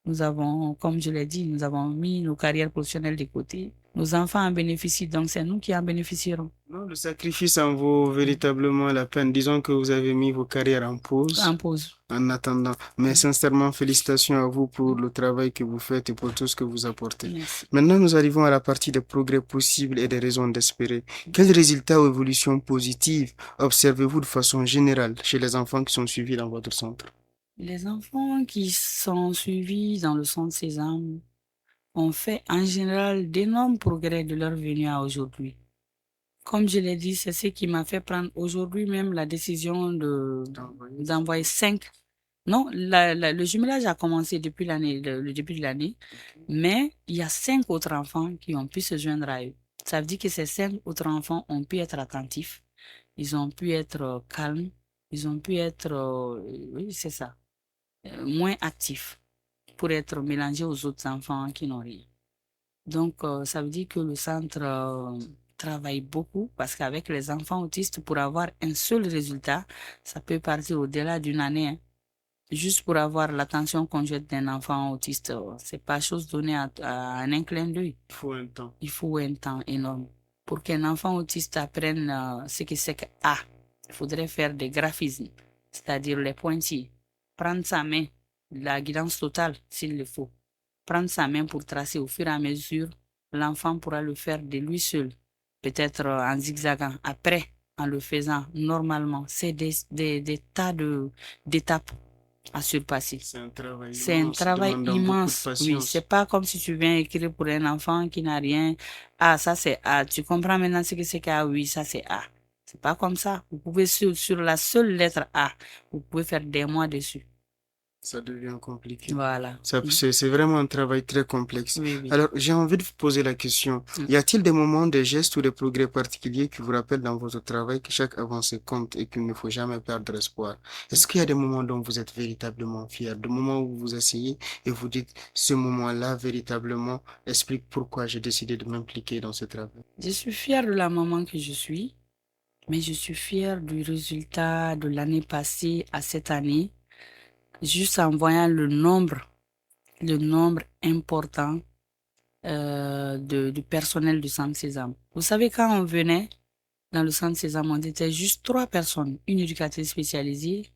Nous avons, comme je l'ai dit, nous avons mis nos carrières professionnelles de côté. Nos enfants en bénéficient, donc c'est nous qui en bénéficierons. Non, le sacrifice en vaut véritablement la peine. Disons que vous avez mis vos carrières en pause. En pause. En attendant. Mais sincèrement, félicitations à vous pour le travail que vous faites et pour tout ce que vous apportez. Merci. Maintenant, nous arrivons à la partie des progrès possibles et des raisons d'espérer. Quels résultats ou évolutions positives observez-vous de façon générale chez les enfants qui sont suivis dans votre centre? Les enfants qui sont suivis dans le centre Sésame ont fait en général d'énormes progrès de leur venue à aujourd'hui. Comme je l'ai dit, c'est ce qui m'a fait prendre aujourd'hui même la décision d'envoyer 5. Non, le jumelage a commencé depuis le début de l'année, mais il y a 5 autres enfants qui ont pu se joindre à eux. Ça veut dire que ces 5 autres enfants ont pu être attentifs, ils ont pu être calmes, ils ont pu être, oui, c'est ça, moins actifs pour être mélangés aux autres enfants qui n'ont rien. Donc, ça veut dire que le centre travaille beaucoup parce qu'avec les enfants autistes, pour avoir un seul résultat, ça peut partir au-delà d'une année. Hein. Juste pour avoir l'attention conjointe d'un enfant autiste, c'est pas chose donnée à un clin d'œil. Il faut un temps. Il faut un temps énorme. Pour qu'un enfant autiste apprenne ce que c'est que A, il faudrait faire des graphismes, c'est-à-dire les pointillés. Prendre sa main, la guidance totale s'il le faut. Prendre sa main pour tracer au fur et à mesure, l'enfant pourra le faire de lui seul, peut-être en zigzagant. Après, en le faisant normalement, c'est des tas d'étapes à surpasser. C'est un travail immense. Oui, c'est pas comme si tu viens écrire pour un enfant qui n'a rien. Ah, ça c'est A. Tu comprends maintenant ce que c'est qu'A? Oui, ça c'est A. C'est pas comme ça. Vous pouvez sur la seule lettre A, vous pouvez faire des mois dessus. Ça devient compliqué. Voilà. C'est vraiment un travail très complexe. Oui, oui. Alors, j'ai envie de vous poser la question. Y a-t-il des moments, des gestes ou des progrès particuliers qui vous rappellent dans votre travail que chaque avancée compte et qu'il ne faut jamais perdre espoir? Est-ce qu'il y a des moments dont vous êtes véritablement fier, des moments où vous essayez et vous dites, ce moment-là, véritablement, explique pourquoi j'ai décidé de m'impliquer dans ce travail? Je suis fière de la maman que je suis, mais je suis fière du résultat de l'année passée à cette année. Juste en voyant le nombre important du personnel du centre Sésame. Vous savez, quand on venait dans le centre Sésame, on était juste 3 personnes, une éducatrice spécialisée,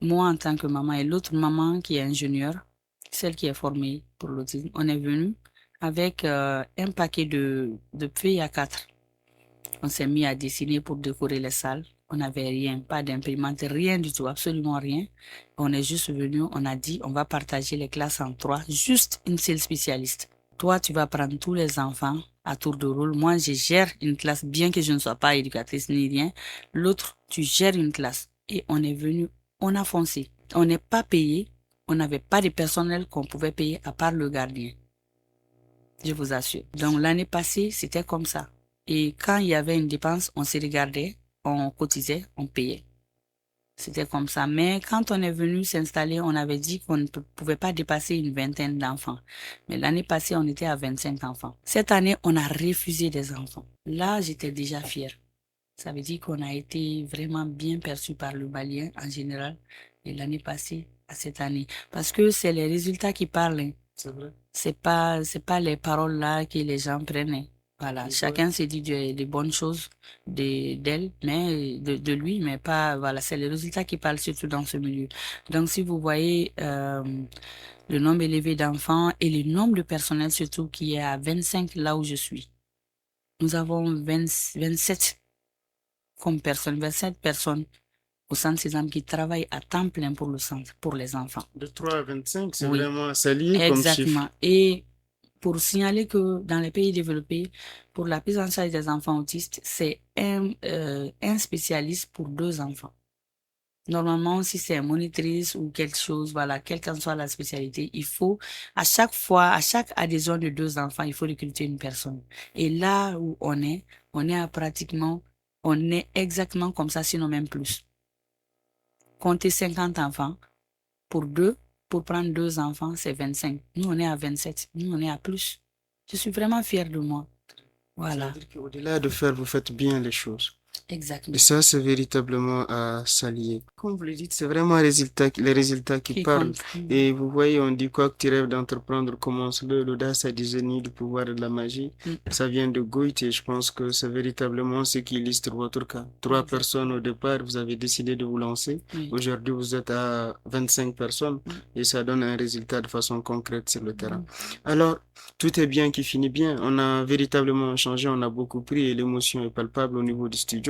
moi en tant que maman et l'autre maman qui est ingénieure, celle qui est formée pour l'autisme. On est venu avec un paquet de feuilles A4. On s'est mis à dessiner pour décorer les salles. On n'avait rien, pas d'imprimante, rien du tout, absolument rien. On est juste venu, on a dit, on va partager les classes en 3, juste une seule spécialiste. Toi, tu vas prendre tous les enfants à tour de rôle. Moi, je gère une classe, bien que je ne sois pas éducatrice ni rien. L'autre, tu gères une classe. Et on est venu, on a foncé. On n'est pas payé, on n'avait pas de personnel qu'on pouvait payer à part le gardien. Je vous assure. Donc, l'année passée, c'était comme ça. Et quand il y avait une dépense, on se regardait, on cotisait, on payait. C'était comme ça. Mais quand on est venu s'installer, on avait dit qu'on ne pouvait pas dépasser une vingtaine d'enfants. Mais l'année passée, on était à 25 enfants. Cette année, on a refusé des enfants. Là, j'étais déjà fière. Ça veut dire qu'on a été vraiment bien perçu par le Malien en général. Et l'année passée, à cette année. Parce que c'est les résultats qui parlent. C'est vrai. C'est pas les paroles là que les gens prennent. Voilà, chacun se dit des bonnes choses d'elle, mais de lui, mais pas, voilà, c'est les résultats qui parlent surtout dans ce milieu. Donc, si vous voyez le nombre élevé d'enfants et le nombre de personnel surtout qui est à 25 là où je suis. Nous avons 27 comme personnes, 27 personnes au centre Sésame qui travaillent à temps plein pour le centre, pour les enfants. De 3 à 25, c'est Oui, vraiment salié comme chiffre. exactement. Et pour signaler que dans les pays développés, pour la prise en charge des enfants autistes, c'est un spécialiste pour 2 enfants. Normalement, si c'est une monitrice ou quelque chose, voilà, quelle qu'en soit la spécialité, il faut, à chaque fois, à chaque adhésion de 2 enfants, il faut recruter une personne. Et là où on est on est exactement comme ça, sinon même plus. Comptez 50 enfants pour prendre 2 enfants, c'est 25. Nous, on est à 27. Nous, on est à plus. Je suis vraiment fière de moi. Voilà. C'est-à-dire qu'au-delà de faire, vous faites bien les choses. Exactement. Et ça, c'est véritablement à s'allier. Comme vous le dites, c'est vraiment les résultats qui parlent. compte. Et vous voyez, on dit quoi que tu rêves d'entreprendre, commence-le. L'audace a du génie, du pouvoir et de la magie. Ça vient de Goethe et je pense que c'est véritablement ce qui illustre votre cas. 3 Exact. personnes au départ, vous avez décidé de vous lancer. Oui. Aujourd'hui, vous êtes à 25 personnes et ça donne un résultat de façon concrète sur le terrain. Alors, tout est bien qui finit bien. On a véritablement changé, on a beaucoup pris et l'émotion est palpable au niveau du studio.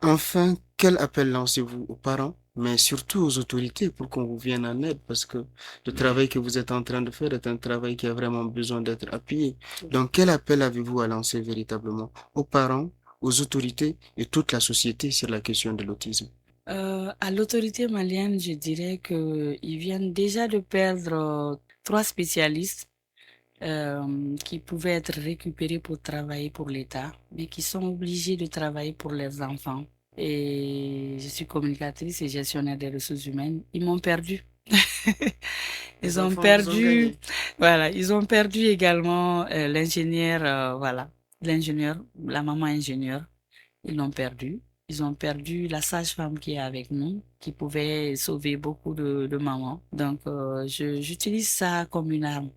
Enfin, quel appel lancez-vous aux parents, mais surtout aux autorités pour qu'on vous vienne en aide parce que le travail que vous êtes en train de faire est un travail qui a vraiment besoin d'être appuyé. Donc, quel appel avez-vous à lancer véritablement aux parents, aux autorités et toute la société sur la question de l'autisme? À l'autorité malienne, je dirais qu'ils viennent déjà de perdre 3 spécialistes qui pouvaient être récupérés pour travailler pour l'État, mais qui sont obligés de travailler pour leurs enfants. Et je suis communicatrice et gestionnaire des ressources humaines. Ils m'ont perdu. Ils ont perdu, voilà, ils ont perdu également l'ingénieur, voilà, l'ingénieur, la maman ingénieure. Ils l'ont perdu. Ils ont perdu la sage-femme qui est avec nous, qui pouvait sauver beaucoup de mamans. Donc, j'utilise ça comme une arme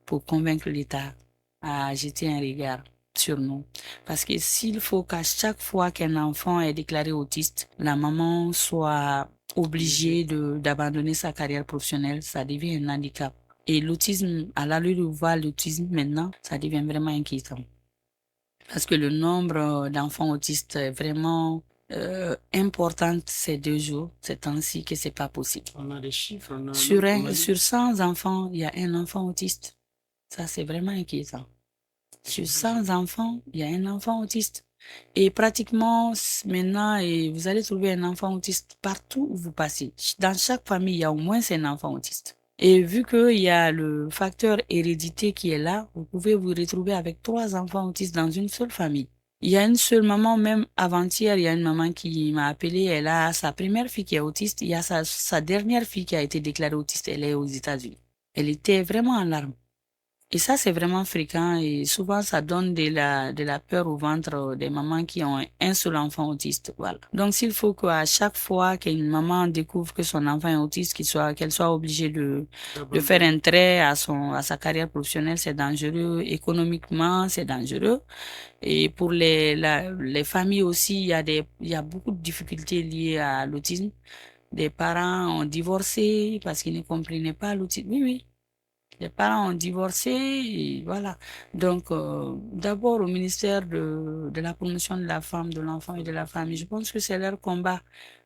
pour convaincre l'État à jeter un regard sur nous. Parce que s'il faut qu'à chaque fois qu'un enfant est déclaré autiste, la maman soit obligée d'abandonner sa carrière professionnelle, ça devient un handicap. Et l'autisme, à l'allure de voir l'autisme maintenant, ça devient vraiment inquiétant. Parce que le nombre d'enfants autistes est vraiment important ces 2 jours, ces temps-ci, que c'est pas possible. On a des chiffres. Sur 100 enfants, il y a un enfant autiste. Ça, c'est vraiment inquiétant. Sur 100 enfants, il y a un enfant autiste. Et pratiquement, maintenant, vous allez trouver un enfant autiste partout où vous passez. Dans chaque famille, il y a au moins un enfant autiste. Et vu qu'il y a le facteur hérédité qui est là, vous pouvez vous retrouver avec 3 enfants autistes dans une seule famille. Il y a une seule maman, même avant-hier, il y a une maman qui m'a appelé, elle a sa première fille qui est autiste, il y a sa dernière fille qui a été déclarée autiste, elle est aux États-Unis. Elle était vraiment en larmes. Et ça, c'est vraiment fréquent et souvent, ça donne de la peur au ventre des mamans qui ont un seul enfant autiste. Voilà. Donc, s'il faut qu'à chaque fois qu'une maman découvre que son enfant est autiste, qu'elle soit obligée de faire un trait à sa carrière professionnelle, c'est dangereux. Économiquement, c'est dangereux. Et pour les familles aussi, il y a beaucoup de difficultés liées à l'autisme. Des parents ont divorcé parce qu'ils ne comprenaient pas l'autisme. Oui, oui. Les parents ont divorcé, et voilà. Donc, d'abord au ministère de la promotion de la femme, de l'enfant et de la famille, je pense que c'est leur combat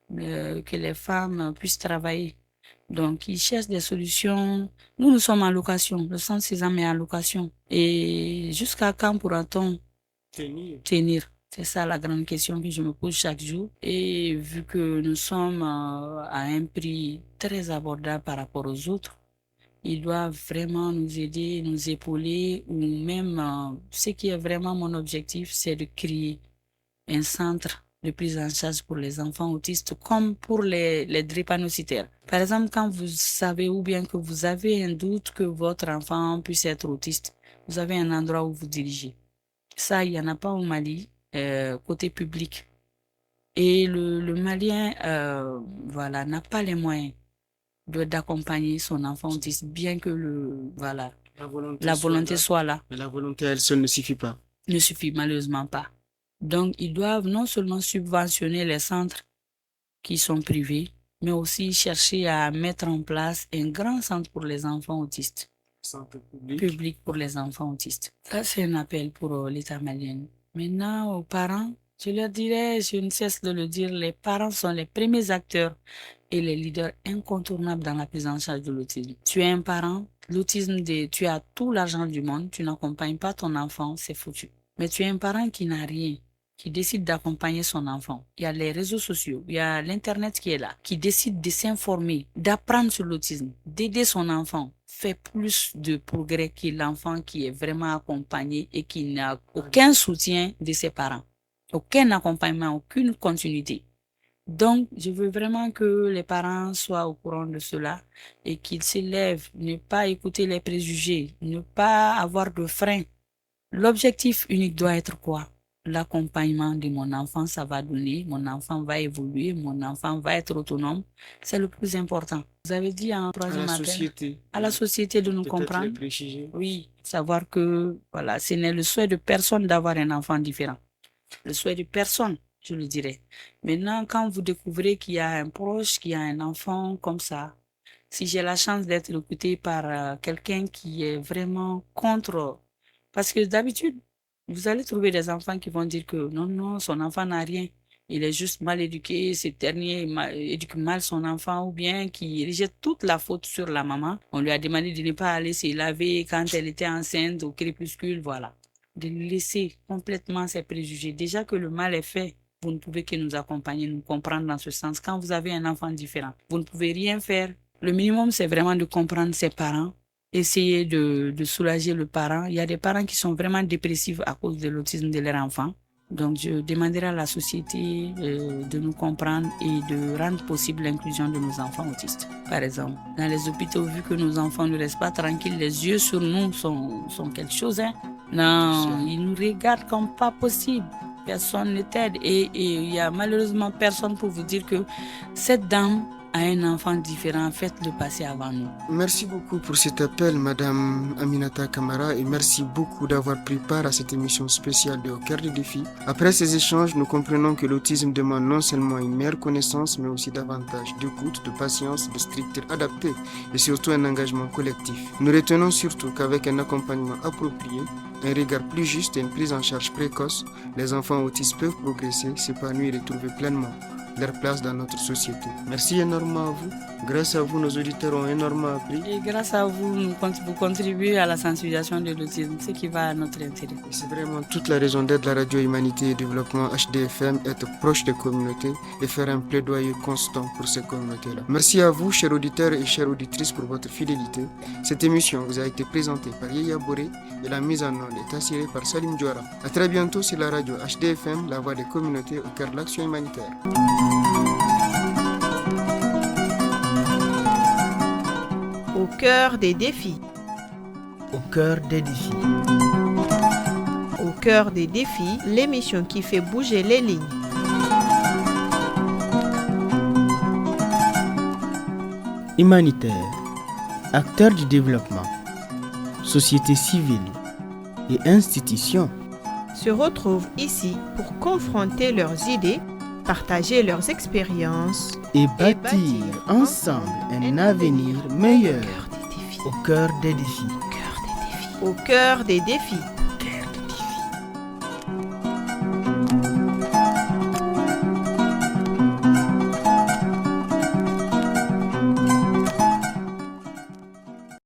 que les femmes puissent travailler. Donc, ils cherchent des solutions. Nous sommes en location. Le centre Sésame est en location. Et jusqu'à quand pourra-t-on tenir? C'est ça la grande question que je me pose chaque jour. Et vu que nous sommes à un prix très abordable par rapport aux autres, ils doivent vraiment nous aider, nous épauler, ou même, ce qui est vraiment mon objectif, c'est de créer un centre de prise en charge pour les enfants autistes, comme pour les drépanocytaires. Par exemple, quand vous savez ou bien que vous avez un doute que votre enfant puisse être autiste, vous avez un endroit où vous dirigez. Ça, il n'y en a pas au Mali, côté public. Et le Malien, voilà, n'a pas les moyens d'accompagner son enfant autiste, bien que la volonté soit là. Mais la volonté, elle seule ne suffit pas. ne suffit malheureusement pas. Donc, ils doivent non seulement subventionner les centres qui sont privés, mais aussi chercher à mettre en place un grand centre pour les enfants autistes. Centre public. Public pour les enfants autistes. Ça, c'est un appel pour l'État malien. Maintenant, aux parents, je leur dirais, je ne cesse de le dire, les parents sont les premiers acteurs et les leaders incontournables dans la prise en charge de l'autisme. Tu es un parent, tu as tout l'argent du monde, tu n'accompagnes pas ton enfant, c'est foutu. Mais tu es un parent qui n'a rien, qui décide d'accompagner son enfant. Il y a les réseaux sociaux, il y a l'Internet qui est là, qui décide de s'informer, d'apprendre sur l'autisme, d'aider son enfant, fait plus de progrès que l'enfant qui est vraiment accompagné et qui n'a aucun soutien de ses parents, aucun accompagnement, aucune continuité. Donc, je veux vraiment que les parents soient au courant de cela et qu'ils s'élèvent, ne pas écouter les préjugés, ne pas avoir de frein. L'objectif unique doit être quoi? L'accompagnement de mon enfant, ça va donner, mon enfant va évoluer, mon enfant va être autonome. C'est le plus important. Vous avez dit en troisième appel, à la société de nous comprendre. Oui, savoir que voilà, ce n'est le souhait de personne d'avoir un enfant différent. Le souhait de personne, je le dirais. Maintenant, quand vous découvrez qu'il y a un proche, qu'il y a un enfant comme ça, si j'ai la chance d'être écoutée par quelqu'un qui est vraiment contre, parce que d'habitude, vous allez trouver des enfants qui vont dire que non, son enfant n'a rien. Il est juste mal éduqué, ce dernier éduque mal son enfant ou bien qui rejette toute la faute sur la maman. On lui a demandé de ne pas aller se laver quand elle était enceinte au crépuscule, voilà. De laisser complètement ses préjugés. Déjà que le mal est fait, vous ne pouvez que nous accompagner, nous comprendre dans ce sens. Quand vous avez un enfant différent, vous ne pouvez rien faire. Le minimum, c'est vraiment de comprendre ses parents, essayer de soulager le parent. Il y a des parents qui sont vraiment dépressifs à cause de l'autisme de leur enfant. Donc, je demanderai à la société de nous comprendre et de rendre possible l'inclusion de nos enfants autistes. Par exemple, dans les hôpitaux, vu que nos enfants ne restent pas tranquilles, les yeux sur nous sont quelque chose. Hein? Non, ils nous regardent comme pas possible. Personne ne t'aide. Et il y a malheureusement personne pour vous dire que cette dame a un enfant différent, faites-le passer avant nous. Merci beaucoup pour cet appel, Madame Aminata Kamara, et merci beaucoup d'avoir pris part à cette émission spéciale de Au cœur des défis. Après ces échanges, nous comprenons que l'autisme demande non seulement une meilleure connaissance, mais aussi davantage d'écoute, de patience, de structure adaptée et surtout un engagement collectif. Nous retenons surtout qu'avec un accompagnement approprié, un regard plus juste et une prise en charge précoce, les enfants autistes peuvent progresser, s'épanouir et trouver pleinement leur place dans notre société. Merci énormément à vous. Grâce à vous, nos auditeurs ont énormément appris. Et grâce à vous, vous contribuez à la sensibilisation de l'autisme, ce qui va à notre intérêt. Et c'est vraiment toute la raison d'être la radio Humanité et Développement HDFM, être proche des communautés et faire un plaidoyer constant pour ces communautés-là. Merci à vous, chers auditeurs et chères auditrices, pour votre fidélité. Cette émission vous a été présentée par Yaya Boré et la mise en onde est assurée par Salim Diouara. À très bientôt sur la radio HDFM, la voix des communautés au cœur de l'action humanitaire. Au cœur des défis. Au cœur des défis. Au cœur des défis, l'émission qui fait bouger les lignes. Humanitaire, acteurs du développement, société civile et institutions se retrouvent ici pour confronter leurs idées, partager leurs expériences et bâtir ensemble un avenir meilleur au cœur des défis. Au cœur des défis.